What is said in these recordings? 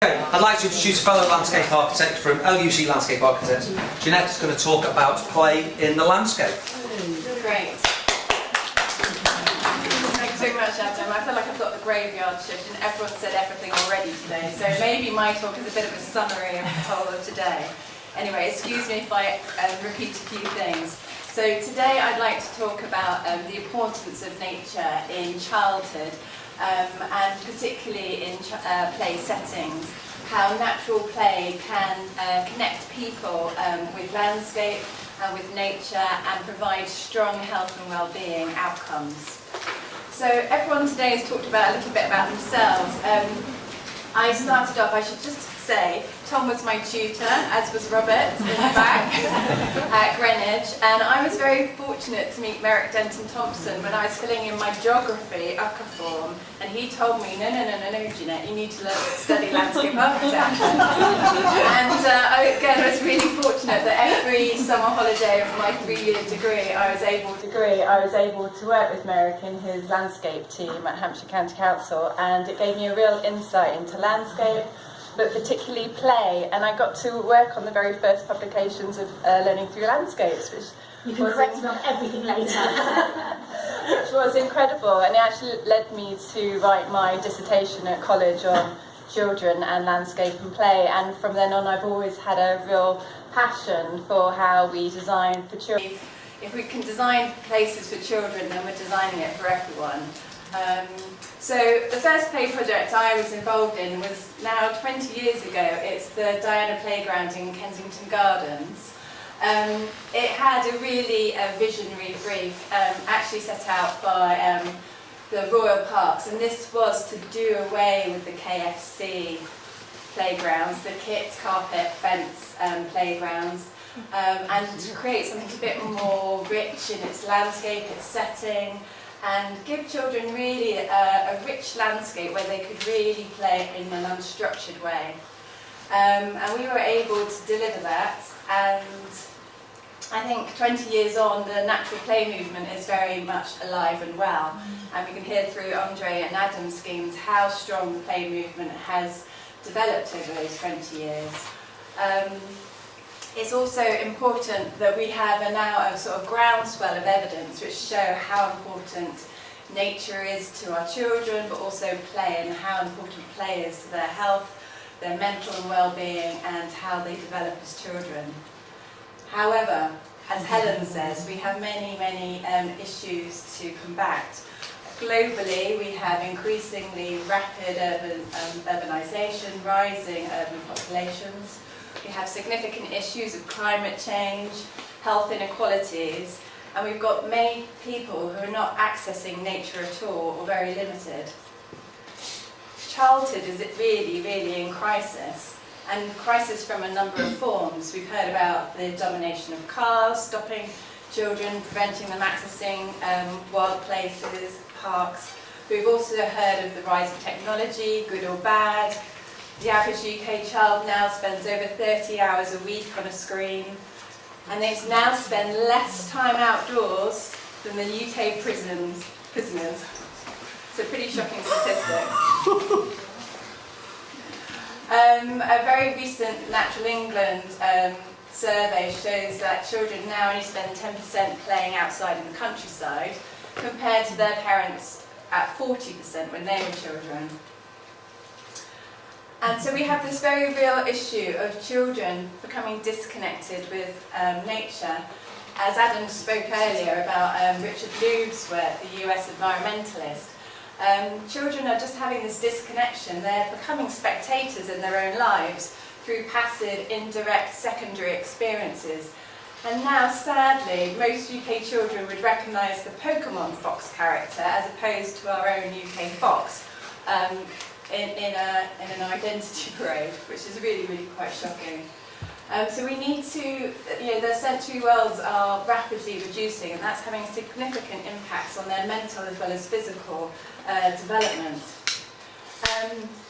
Okay, I'd like to introduce a fellow landscape architect from LUC Landscape Architects. Jennette is going to talk about play in the landscape. Great. Thanks so much, Adam. I feel like I've got the graveyard shift and everyone said everything already today, so maybe my talk is a bit of a summary of the whole of today. Anyway, excuse me if I repeat a few things. So today I'd like to talk about the importance of nature in childhood, and particularly in play settings, how natural play can connect people with landscape and with nature and provide strong health and well-being outcomes. So everyone today has talked about a little bit about themselves. I started off, I should just say, Tom was my tutor, as was Robert in the back at Greenwich, and I was very fortunate to meet Merrick Denton Thompson when I was filling in my geography UCA form, and he told me, no, Jennette, you need to study landscape architecture. And I was really fortunate that every summer holiday of my 3-year degree, I was able to work with Merrick in his landscape team at Hampshire County Council, and it gave me a real insight into landscape, but particularly play, and I got to work on the very first publications of Learning Through Landscapes, which you can correct me on everything later. Which was incredible, and it actually led me to write my dissertation at college on children and landscape and play, and from then on I've always had a real passion for how we design for children. If we can design places for children, then we're designing it for everyone. So the first play project I was involved in was now 20 years ago. It's the Diana Playground in Kensington Gardens. It had a really visionary brief, actually set out by the Royal Parks, and this was to do away with the KFC playgrounds, the kit, carpet, fence playgrounds, and to create something a bit more rich in its landscape, its setting, and give children really a rich landscape where they could really play in an unstructured way. And we were able to deliver that, and I think 20 years on, the natural play movement is very much alive and well. And we can hear through Andre and Adam's schemes how strong the play movement has developed over those 20 years. It's also important that we have now a sort of groundswell of evidence which show how important nature is to our children, but also play, and how important play is to their health, their mental and well-being, and how they develop as children. However, as Helen says, we have many issues to combat. Globally, we have increasingly rapid urbanisation, rising urban populations. We have significant issues of climate change, health inequalities, and we've got many people who are not accessing nature at all, or very limited. Childhood is really in crisis, and crisis from a number of forms. We've heard about the domination of cars, stopping children, preventing them accessing wild places, parks. We've also heard of the rise of technology, good or bad. The average UK child now spends over 30 hours a week on a screen, and they now spend less time outdoors than the UK prisoners. So pretty shocking statistics. A very recent Natural England survey shows that children now only spend 10% playing outside in the countryside, compared to their parents at 40% when they were children. And so we have this very real issue of children becoming disconnected with nature. As Adam spoke earlier about Richard Louve's work, the US environmentalist, children are just having this disconnection. They're becoming spectators in their own lives through passive, indirect, secondary experiences. And now, sadly, most UK children would recognise the Pokemon fox character as opposed to our own UK fox. In an identity parade, which is really quite shocking. So we need to, their sensory worlds are rapidly reducing, and that's having significant impacts on their mental as well as physical development.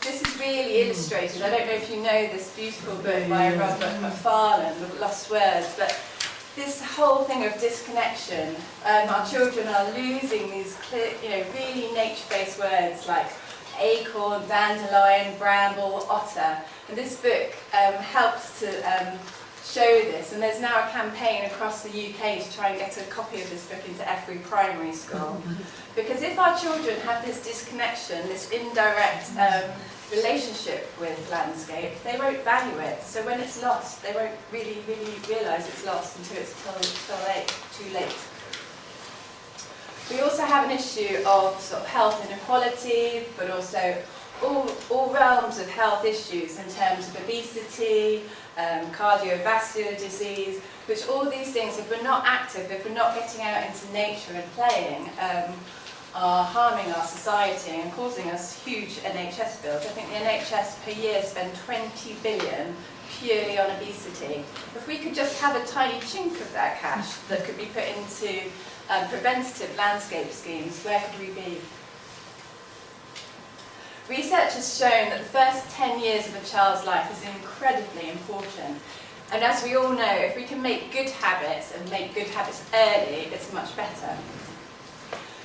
This is really illustrated. I don't know if you know this beautiful book by Robert Macfarlane, The Lost Words, but this whole thing of disconnection, our children are losing these clear, really nature-based words like acorn, dandelion, bramble, otter. And this book helps to show this, and there's now a campaign across the UK to try and get a copy of this book into every primary school. Because if our children have this disconnection, this indirect relationship with landscape, they won't value it. So when it's lost, they won't really realise it's lost until it's too late. We also have an issue of sort of health inequality, but also all realms of health issues in terms of obesity, cardiovascular disease, which all these things, if we're not active, if we're not getting out into nature and playing, are harming our society and causing us huge NHS bills. I think the NHS per year spend 20 billion purely on obesity. If we could just have a tiny chunk of that cash that could be put into preventative landscape schemes, where could we be? Research has shown that the first 10 years of a child's life is incredibly important. And as we all know, if we can make good habits and make good habits early, it's much better.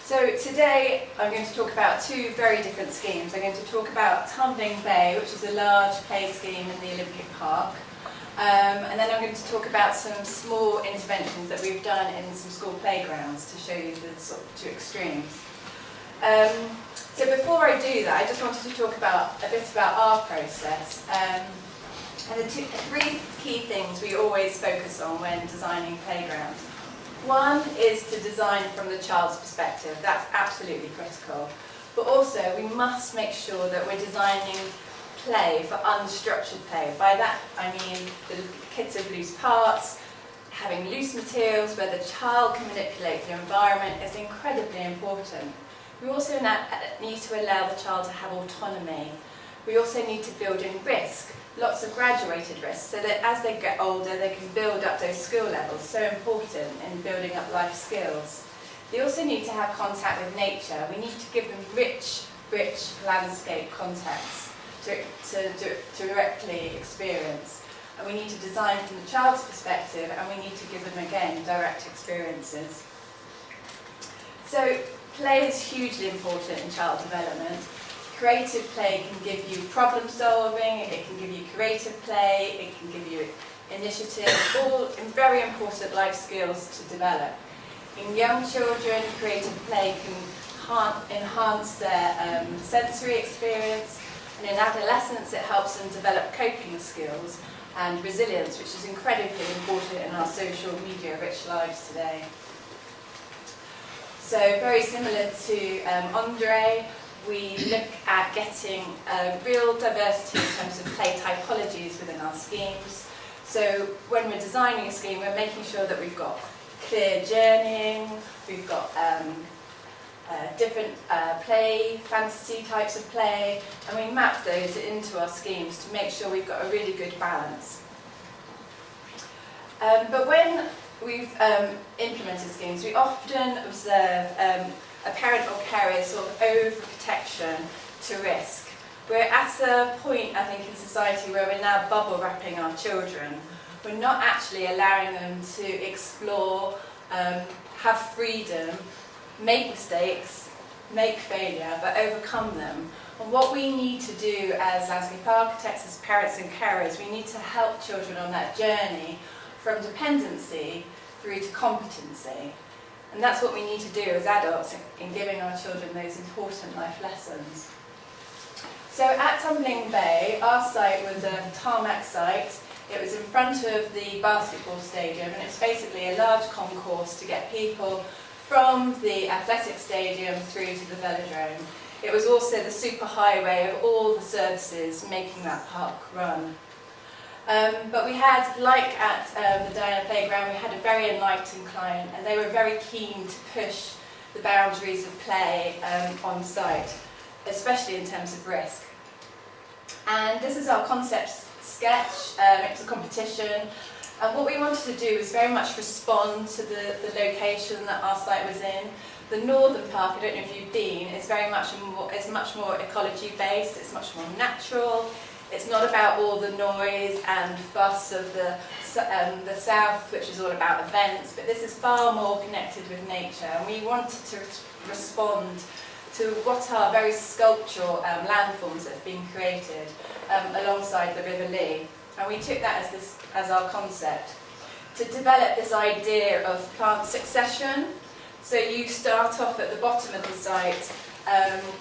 So today I'm going to talk about two very different schemes. I'm going to talk about Tumbling Bay, which is a large play scheme in the Olympic Park. And then I'm going to talk about some small interventions that we've done in some school playgrounds to show you the sort of two extremes. So before I do that, I just wanted to talk a bit about our process. And the three key things we always focus on when designing playgrounds. One is to design from the child's perspective. That's absolutely critical. But also, we must make sure that we're designing play for unstructured play. By that, I mean the kits of loose parts, having loose materials where the child can manipulate the environment is incredibly important. We also need to allow the child to have autonomy. We also need to build in risk, lots of graduated risk, so that as they get older, they can build up those skill levels, so important in building up life skills. They also need to have contact with nature. We need to give them rich landscape contexts to directly experience. And we need to design from the child's perspective, and we need to give them, again, direct experiences. So play is hugely important in child development. Creative play can give you problem solving, it can give you creative play, it can give you initiative, all very important life skills to develop. In young children, creative play can enhance their sensory experience, and in adolescence it helps them develop coping skills and resilience, which is incredibly important in our social media rich lives today. So very similar to Andre, we look at getting real diversity in terms of play typologies within our schemes. So when we're designing a scheme, we're making sure that we've got clear journeying, we've got different play, fantasy types of play, and we map those into our schemes to make sure we've got a really good balance. But when we've implemented schemes, we often observe a parent or carer's sort of overprotection to risk. We're at a point, I think, in society where we're now bubble wrapping our children. We're not actually allowing them to explore, have freedom, make mistakes, make failure, but overcome them. And what we need to do as landscape architects, as parents and carers, we need to help children on that journey from dependency through to competency. And that's what we need to do as adults in giving our children those important life lessons. So at Tumbling Bay, our site was a tarmac site. It was in front of the basketball stadium, and it's basically a large concourse to get people from the athletic stadium through to the velodrome. It was also the superhighway of all the services making that park run. But we had, like at the Diana Playground, we had a very enlightened client, and they were very keen to push the boundaries of play on site, especially in terms of risk. And this is our concept sketch. It's a competition. And what we wanted to do was very much respond to the location that our site was in. The northern park, I don't know if you've been, is much more ecology based, it's much more natural. It's not about all the noise and fuss of the south, which is all about events, but this is far more connected with nature, and we wanted to respond what are very sculptural landforms that have been created alongside the River Lee. And we took that as our concept to develop this idea of plant succession. So you start off at the bottom of the site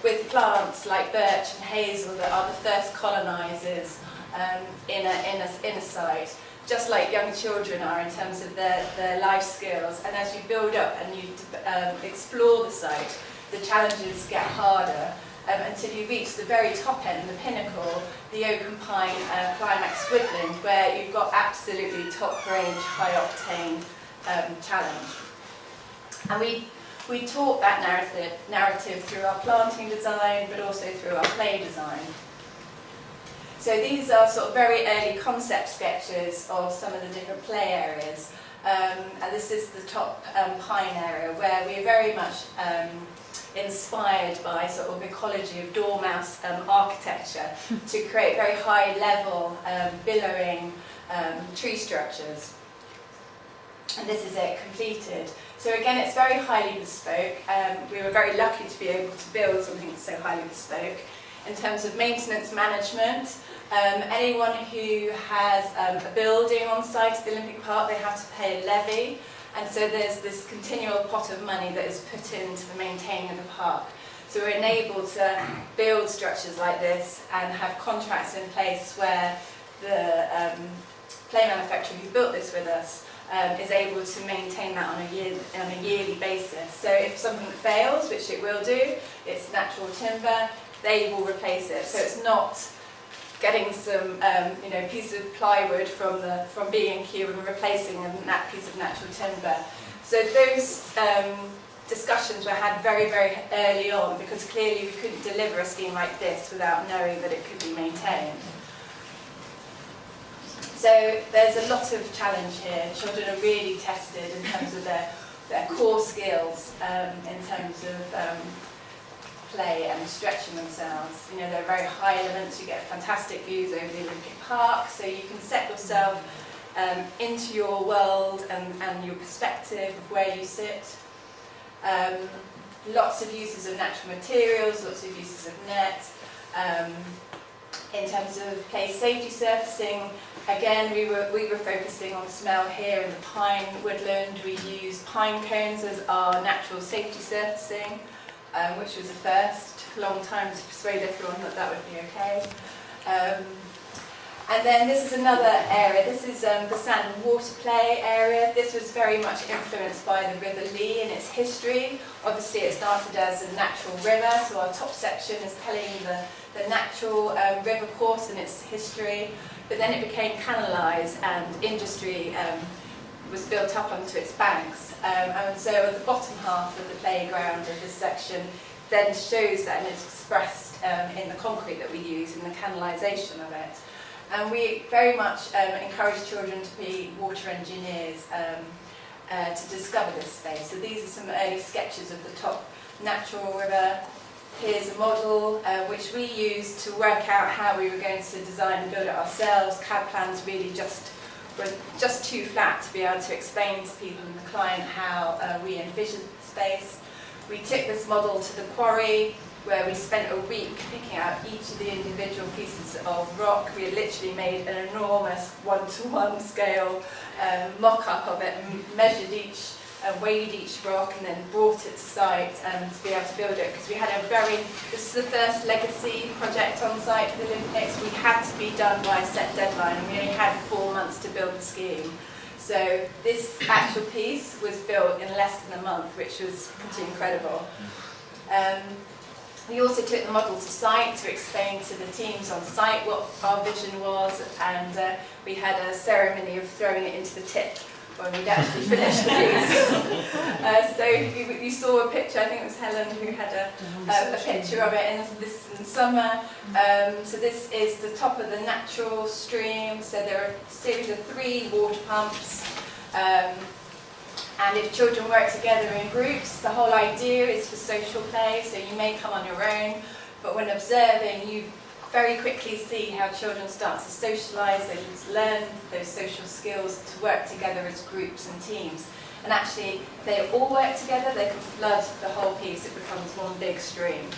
with plants like birch and hazel that are the first colonisers in a site, just like young children are in terms of their life skills. And as you build up and you explore the site, the challenges get harder until you reach the very top end, the pinnacle, the open pine climax woodland, where you've got absolutely top range, high octane challenge. And we taught that narrative through our planting design, but also through our play design. So these are sort of very early concept sketches of some of the different play areas. And this is the top pine area, where we're very much inspired by sort of ecology of dormouse architecture to create very high level billowing tree structures. And this is it completed. So again, it's very highly bespoke. We were very lucky to be able to build something so highly bespoke. In terms of maintenance management, anyone who has a building on site at the Olympic Park, they have to pay a levy. And so there's this continual pot of money that is put into the maintaining of the park. So we're enabled to build structures like this and have contracts in place where the play manufacturer who built this with us is able to maintain that on a yearly basis. So if something fails, which it will do, it's natural timber, they will replace it. So it's not getting some piece of plywood from B&Q and replacing that piece of natural timber. So those discussions were had very, very early on, because clearly we couldn't deliver a scheme like this without knowing that it could be maintained. So there's a lot of challenge here. Children are really tested in terms of their core skills, in terms of play and stretching themselves. You know, they're very high elements. You get fantastic views over the Olympic Park, so you can set yourself into your world and your perspective of where you sit. Lots of uses of natural materials, lots of uses of net. In terms of play safety surfacing, again, we were focusing on smell here in the pine woodland. We used pine cones as our natural safety surfacing, which was a first. Took a long time to persuade everyone that that would be okay. And then this is another area. This is the sand and water play area. This was very much influenced by the River Lee and its history. Obviously, it started as a natural river, so our top section is telling the natural river course and its history. But then it became canalised, and industry was built up onto its banks. And so at the bottom half of the playground of this section then shows that, and it's expressed in the concrete that we use in the canalisation of it. And we very much encourage children to be water engineers to discover this space. So these are some early sketches of the top natural river. Here's a model which we used to work out how we were going to design and build it ourselves. CAD plans really were just too flat to be able to explain to people and the client how we envisioned the space. We took this model to the quarry, where we spent a week picking out each of the individual pieces of rock. We had literally made an enormous one-to-one scale mock-up of it, and measured each, weighed each rock, and then brought it to site to be able to build it. Because we had this is the first legacy project on site for the Olympics. We had to be done by a set deadline, and we only had 4 months to build the scheme. So this actual piece was built in less than a month, which was pretty incredible. We also took the model to site to explain to the teams on site what our vision was, and we had a ceremony of throwing it into the tip when we'd actually finished the piece. So you saw a picture, I think it was Helen who had a picture of it, and this is in summer. So this is the top of the natural stream, so there are a series of 3 water pumps. And if children work together in groups, the whole idea is for social play, so you may come on your own, but when observing, you very quickly see how children start to socialise, they learn those social skills to work together as groups and teams. And actually, if they all work together, they can flood the whole piece. It becomes one big stream.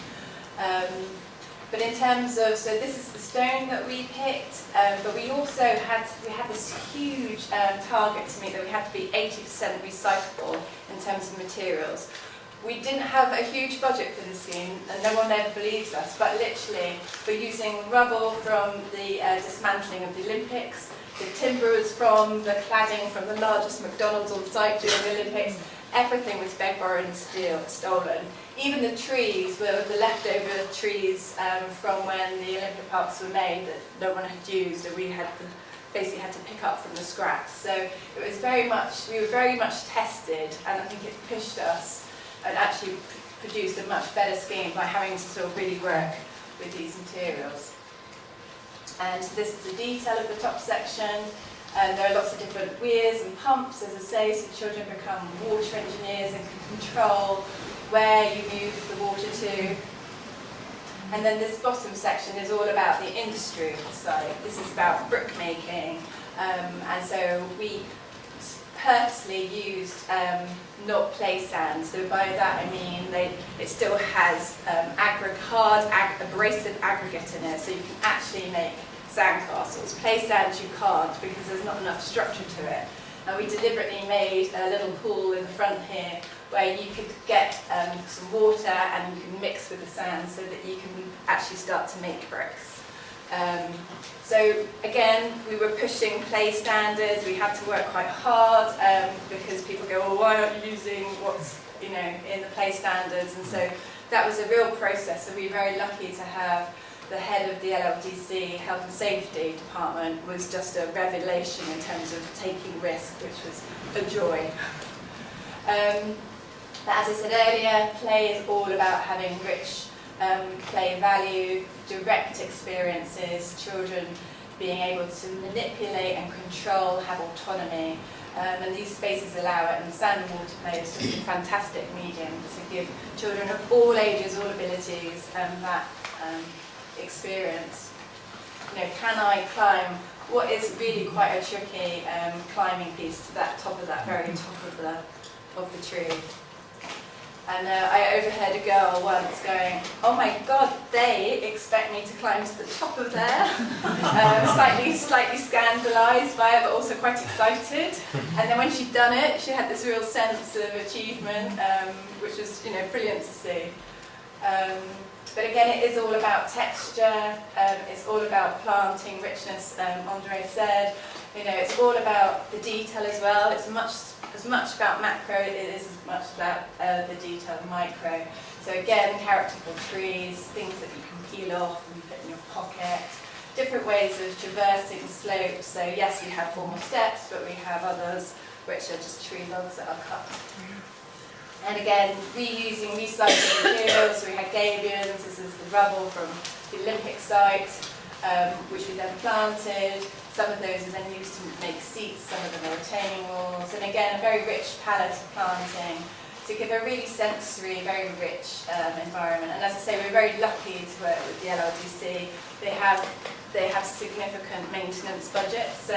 But in terms of, so this is the stone that we picked, but we also had this huge target to meet, that we had to be 80% recyclable in terms of materials. We didn't have a huge budget for this scheme, and no one ever believes us, but literally we're using rubble from the dismantling of the Olympics, the timber was from the cladding from the largest McDonald's on site during the Olympics. Everything was begged, borrowed and stolen. Even the trees were the leftover trees from when the Olympic parks were made that no one had used, and we basically had to pick up from the scraps. So it was we were very much tested, and I think it pushed us and actually produced a much better scheme by having to sort of really work with these materials. And so this is the detail of the top section. There are lots of different weirs and pumps, as I say, so children become water engineers and can control where you move the water to. And then this bottom section is all about the industry of the site. This is about brick making, and so we purposely used not play sand. So by that I mean it still has hard abrasive aggregate in it, so you can actually make sand castles. Play sand you can't because there's not enough structure to it. And we deliberately made a little pool in the front here where you could get some water and you can mix with the sand so that you can actually start to make bricks. So again, we were pushing play standards. We had to work quite hard because people go, well, why aren't you using what's in the play standards? And so that was a real process. So we were very lucky to have the head of the LLDC Health and Safety Department was just a revelation in terms of taking risk, which was a joy. But as I said earlier, play is all about having rich play value, direct experiences, children being able to manipulate and control, have autonomy. And these spaces allow it, and sand and water play is just a fantastic medium to give children of all ages, all abilities, that experience. Can I climb what is really quite a tricky climbing piece to that top of that very top of the tree? And I overheard a girl once going, oh my God, they expect me to climb to the top of there. Slightly scandalised by it, but also quite excited. And then when she'd done it, she had this real sense of achievement, which was brilliant to see. But again, it is all about texture, it's all about planting richness, Andre said. It's all about the detail as well. It's as much about macro as it is as much about the detail of micro. So again, characterful trees, things that you can peel off and put in your pocket, different ways of traversing slopes. So yes, we have formal steps, but we have others which are just tree logs that are cut. And again, reusing recycled materials. So we had gabions, this is the rubble from the Olympic site, which we then planted. Some of those are then used to make seats, some of them are retaining walls. And again, a very rich palette of planting to give a really sensory, very rich environment. And as I say, we're very lucky to work with the LRDC. They have significant maintenance budgets. So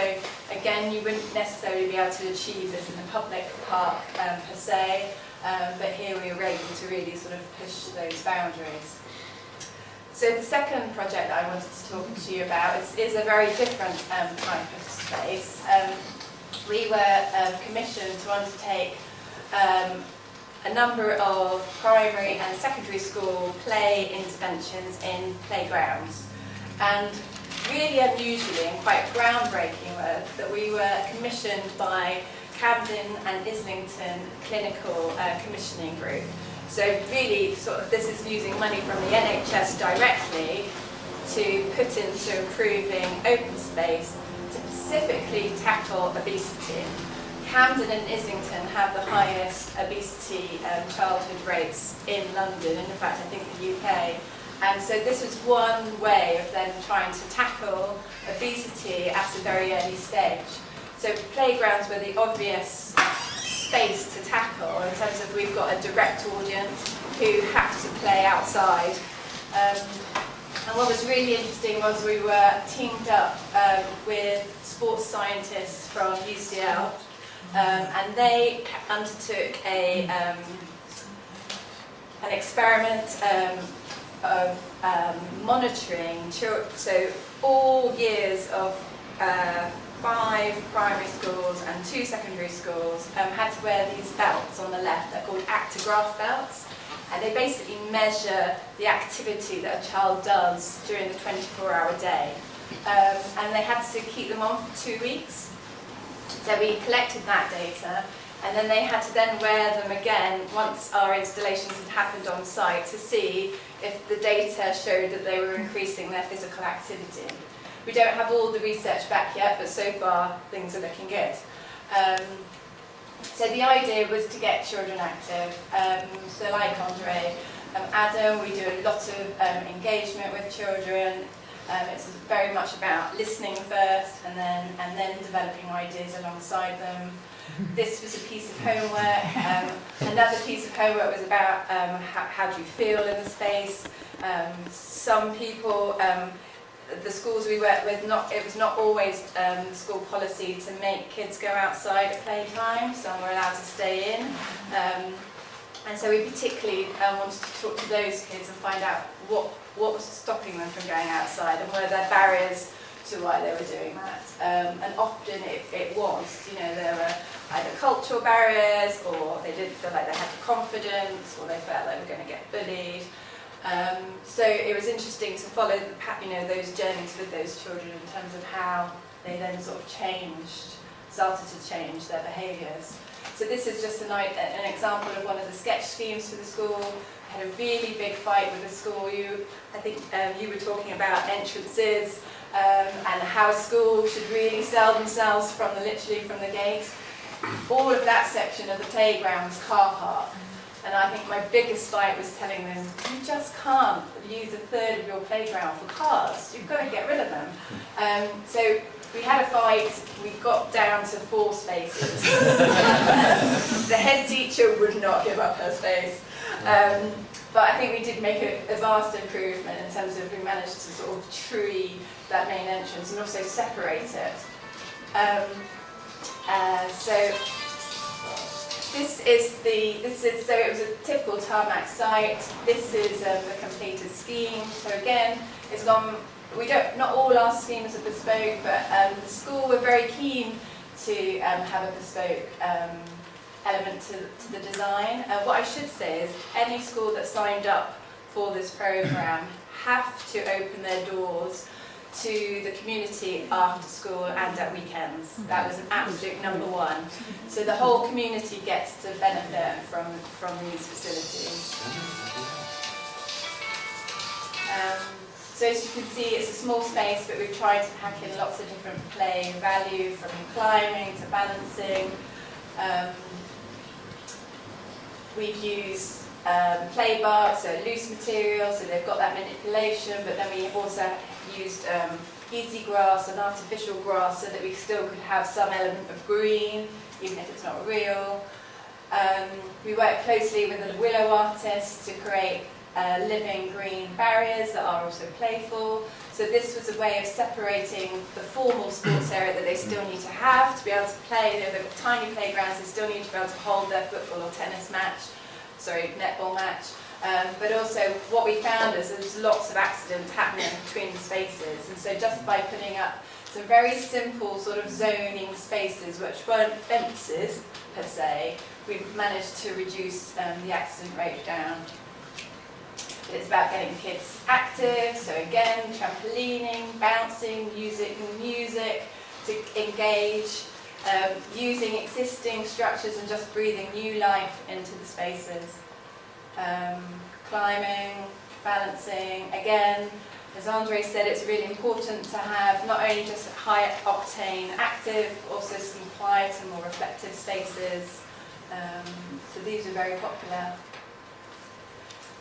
again, you wouldn't necessarily be able to achieve this in the public park per se. But here we were able to really sort of push those boundaries. So the second project that I wanted to talk to you about is a very different type of space. We were commissioned to undertake a number of primary and secondary school play interventions in playgrounds. And really unusually and quite groundbreaking work that we were commissioned by Camden and Islington Clinical Commissioning Group. So really, this is using money from the NHS directly to put into improving open space to specifically tackle obesity. Camden and Islington have the highest obesity childhood rates in London, and in fact I think the UK. And so this was one way of them trying to tackle obesity at a very early stage. So playgrounds were the obvious space to tackle in terms of we've got a direct audience who have to play outside. And what was really interesting was we were teamed up with sports scientists from UCL and they undertook an experiment of monitoring children, so all years of 5 primary schools and 2 secondary schools had to wear these belts on the left. They're called actigraph belts, and they basically measure the activity that a child does during the 24-hour day. And they had to keep them on for 2 weeks. So we collected that data, and then they had to then wear them again once our installations had happened on site to see if the data showed that they were increasing their physical activity. We don't have all the research back yet, but so far things are looking good. So the idea was to get children active. So like Andre, Adam, we do a lot of engagement with children. It's very much about listening first and then developing ideas alongside them. This was a piece of homework. Another piece of homework was about how do you feel in the space. Some people, the schools we worked with, it was not always the school policy to make kids go outside at playtime. Some were allowed to stay in. And so we particularly wanted to talk to those kids and find out what was stopping them from going outside and were there barriers to why they were doing that. And often it was, there were either cultural barriers, or they didn't feel like they had the confidence, or they felt they were going to get bullied. So it was interesting to follow those journeys with those children in terms of how they then sort of started to change their behaviours. So this is just an example of one of the sketch schemes for the school. I had a really big fight with the school. I think you were talking about entrances and how a school should really sell themselves literally from the gate. All of that section of the playground was car park. And I think my biggest fight was telling them, you just can't use a third of your playground for cars. You've got to get rid of them. So we had a fight. We got down to 4 spaces. The head teacher would not give up her space. But I think we did make a vast improvement in terms of we managed to sort of tree that main entrance and also separate it. So it was a typical tarmac site. This is the completed scheme. So again, not all our schemes are bespoke, but the school were very keen to have a bespoke element to the design. What I should say is any school that signed up for this program have to open their doors to the community after school and at weekends. That was an absolute number 1. So the whole community gets to benefit from these facilities. So as you can see, it's a small space, but we've tried to pack in lots of different play and value, from climbing to balancing. We've used play bark, so loose material, so they've got that manipulation, but then we also used easy grass and artificial grass so that we still could have some element of green, even if it's not real. We work closely with a willow artist to create living green barriers that are also playful. So this was a way of separating the formal sports area that they still need to have to be able to play. They've got tiny playgrounds, they still need to be able to hold their football or netball match. But also what we found is there's lots of accidents happening between the spaces. And so just by putting up some very simple sort of zoning spaces, which weren't fences per se, we've managed to reduce the accident rate down. It's about getting kids active, so again, trampolining, bouncing, using music to engage, using existing structures and just breathing new life into the spaces. Climbing, balancing, again, as Andre said, it's really important to have not only just high octane active, but also some quiet and more reflective spaces. So these are very popular.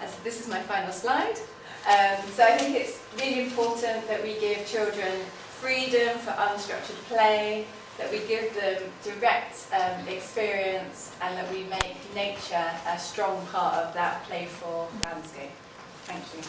And so this is my final slide. So I think it's really important that we give children freedom for unstructured play, that we give them direct experience, and that we make nature a strong part of that playful landscape. Thank you.